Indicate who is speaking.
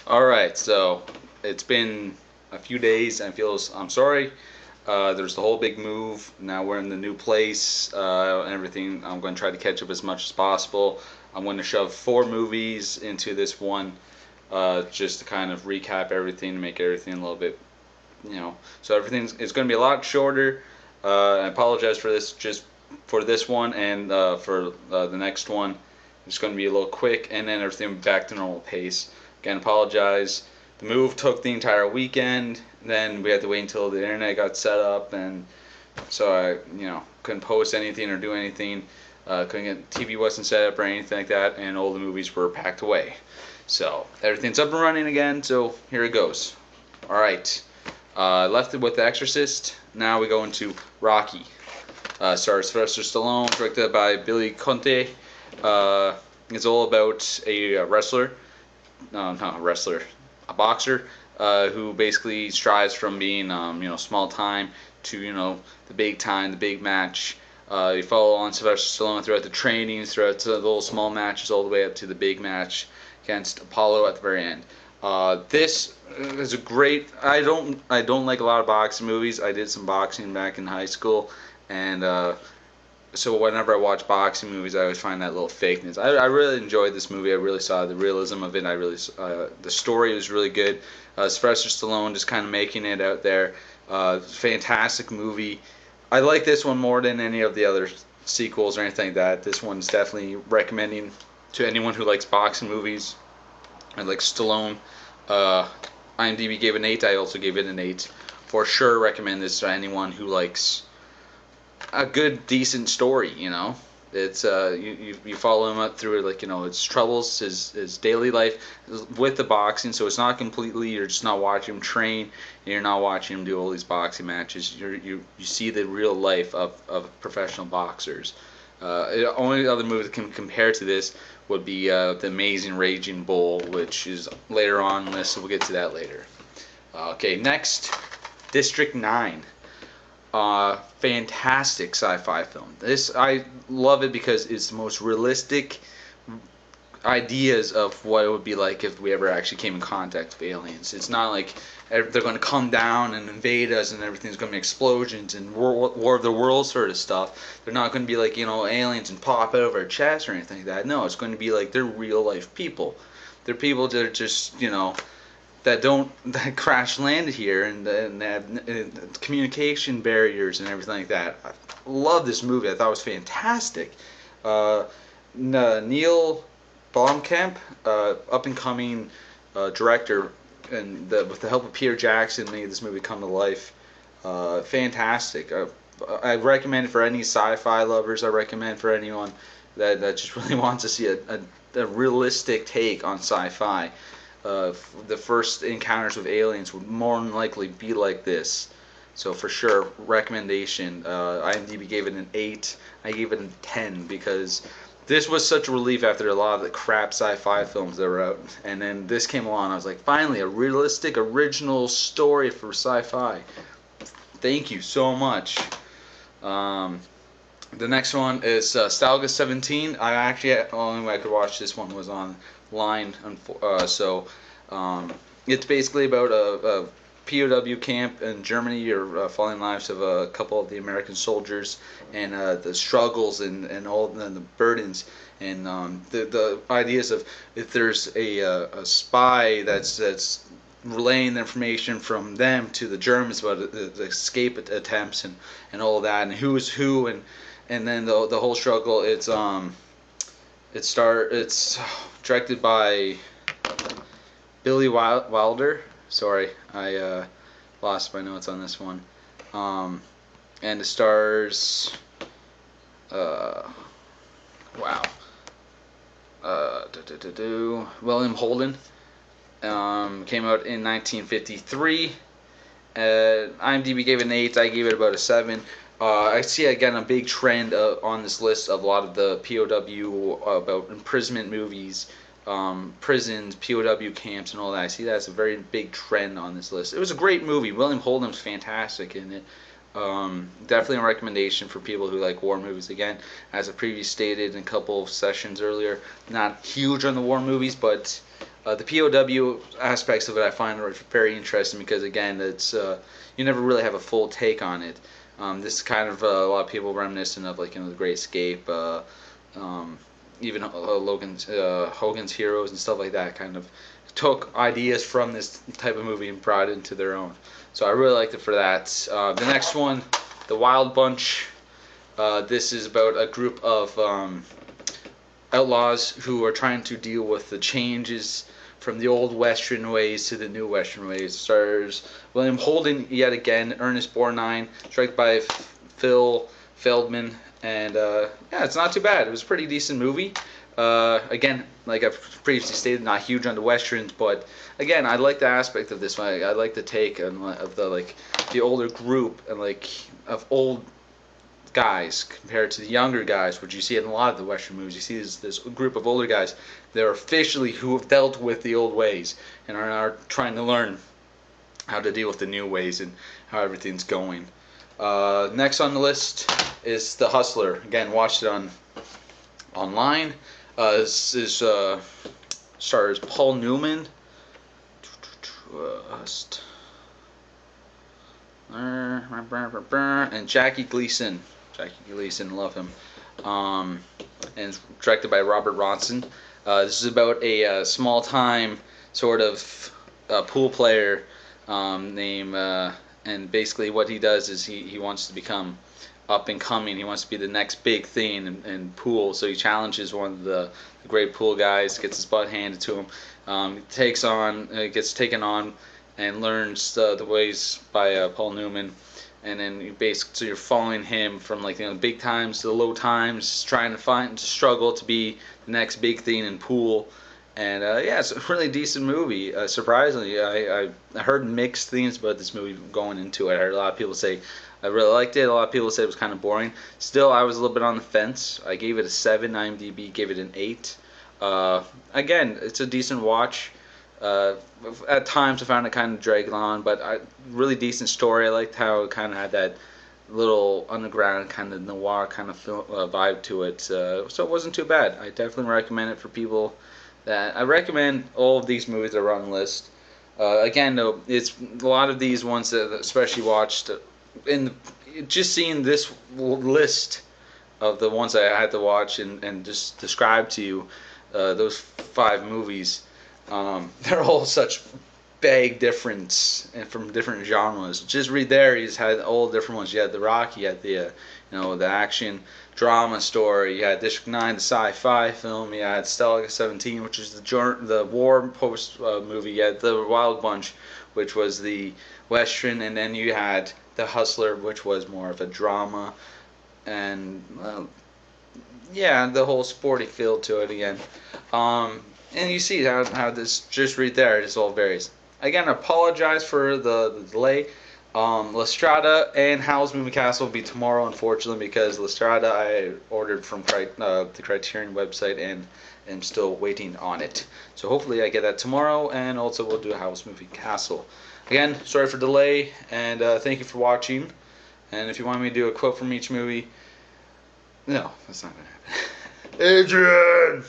Speaker 1: All right, so it's been a few days. I'm sorry. There's the whole big move. Now we're in the new place and everything. I'm going to try to catch up as much as possible. I'm going to shove 4 movies into this one, just to kind of recap everything, make everything a little bit, So everything's it's going to be a lot shorter. I apologize for this, just for this one and for the next one. It's going to be a little quick, and then everything will be back to normal pace. Again, apologize. The move took the entire weekend. Then we had to wait until the internet got set up, and so I couldn't post anything or do anything. Couldn't get TV wasn't set up or anything like that, and all the movies were packed away. So everything's up and running again. So here it goes. All right. Left it with The Exorcist. Now we go into Rocky. Stars Sylvester Stallone, directed by Billy Conte. It's all about a wrestler, no, not a wrestler, a boxer, who basically strives from being, small time to, the big time, the big match. You follow on Sylvester Stallone throughout the trainings, throughout the little small matches, all the way up to the big match against Apollo at the very end. This is a great. I don't like a lot of boxing movies. I did some boxing back in high school, and so whenever I watch boxing movies, I always find that little fakeness. I really enjoyed this movie. I really saw the realism of it. The story was really good. Sylvester Stallone just kind of making it out there. Fantastic movie. I like this one more than any of the other sequels or anything like that. This one's definitely recommending to anyone who likes boxing movies. I like Stallone. Uh, IMDB gave an 8. I also gave it an 8. For sure, recommend this to anyone who likes a good, decent story. It's you follow him up through his troubles, his daily life with the boxing. So it's not completely. You're just not watching him train. And you're not watching him do all these boxing matches. You see the real life of professional boxers. The only other movie that can compare to this would be The Amazing Raging Bull, which is later on in this, so we'll get to that later. Okay, next, District 9. Fantastic sci-fi film. This, I love it because it's the most realistic ideas of what it would be like if we ever actually came in contact with aliens. It's not like they're going to come down and invade us and everything's going to be explosions and War of the Worlds sort of stuff. They're not going to be like, aliens and pop out of our chest or anything like that. No, it's going to be like they're real life people. They're people that are just, that crash landed here and have communication barriers and everything like that. I love this movie. I thought it was fantastic. Neil Blomkamp, up and coming director, and with the help of Peter Jackson, made this movie come to life. Fantastic. I recommend it for any sci-fi lovers. I recommend for anyone that just really wants to see a realistic take on sci-fi. The first encounters with aliens would more than likely be like this. So for sure, recommendation. IMDb gave it an 8. I gave it a 10 because this was such a relief after a lot of the crap sci-fi films that were out. And then this came along. I was like, finally, a realistic, original story for sci-fi. Thank you so much. The next one is Stalga 17. I actually, only way I could watch this one was online. It's basically about a POW camp in Germany. You're following the lives of a couple of the American soldiers and the struggles and all the burdens and the ideas of if there's a spy that's relaying the information from them to the Germans about the escape attempts and all of that and who's who and then the whole struggle. It's directed by Billy Wilder. Sorry, I lost my notes on this one. And it stars, wow, William Holden. Came out in 1953. IMDb gave it an 8. I gave it about a 7. I see again a big trend on this list of a lot of the POW about imprisonment movies, prisons, POW camps, and all that. I see that's a very big trend on this list. It was a great movie. William Holden's fantastic in it. Definitely a recommendation for people who like war movies. Again, as I previously stated in a couple of sessions earlier, not huge on the war movies, but The POW aspects of it I find are very interesting because again, it's you never really have a full take on it. This is kind of a lot of people reminiscent of like The Great Escape, even Hogan's Heroes and stuff like that. Kind of took ideas from this type of movie and brought it into their own. So I really liked it for that. The next one, The Wild Bunch. This is about a group of outlaws who are trying to deal with the changes from the old Western ways to the new Western ways. Stars William Holden yet again, Ernest Borgnine, directed by Phil Feldman, and yeah, it's not too bad. It was a pretty decent movie. Again, like I've previously stated, not huge on the westerns, but again, I like the aspect of this one. I like the take of the older group and of old guys compared to the younger guys, which you see in a lot of the Western movies. You see this group of older guys. They're officially who have dealt with the old ways and are now trying to learn how to deal with the new ways and how everything's going. Next on the list is The Hustler. Again, watched it online. This is stars Paul Newman. And Jackie Gleason. Love him. And it's directed by Robert Ronson. This is about a small-time sort of pool player named, and basically what he does is he wants to become up and coming. He wants to be the next big thing in pool. So he challenges one of the great pool guys, gets his butt handed to him, gets taken on, and learns the ways by Paul Newman. And then so you're following him from the big times to the low times, trying to struggle to be the next big thing in pool. And yeah, it's a really decent movie. Surprisingly, I heard mixed things about this movie going into it. I heard a lot of people say I really liked it. A lot of people said it was kind of boring. Still, I was a little bit on the fence. I gave it a 7. IMDb gave it an 8. Again, it's a decent watch. At times I found it kind of dragged on, but really decent story. I liked how it kind of had that little underground kind of noir kind of vibe to it. So it wasn't too bad. I definitely recommend it for people. I recommend all of these movies that are on the list. Again, though, it's a lot of these ones that especially watched just seeing this list of the ones I had to watch and just describe to you those 5 movies. They're all such big difference and from different genres. Just read there, he's had all different ones. You had The Rock, you had the the action drama story, you had District 9, the sci-fi film, you had Stalag 17, which is the war post movie, you had The Wild Bunch, which was the western, and then you had The Hustler, which was more of a drama, and yeah, the whole sporty feel to it again. And you see how this, just right there, it just all varies. Again, I apologize for the delay. La Strada and Howl's Moving Castle will be tomorrow, unfortunately, because La Strada I ordered from the Criterion website and am still waiting on it. So hopefully I get that tomorrow, and also we'll do Howl's Moving Castle. Again, sorry for delay, and thank you for watching. And if you want me to do a quote from each movie, no, that's not going to happen. Adrian!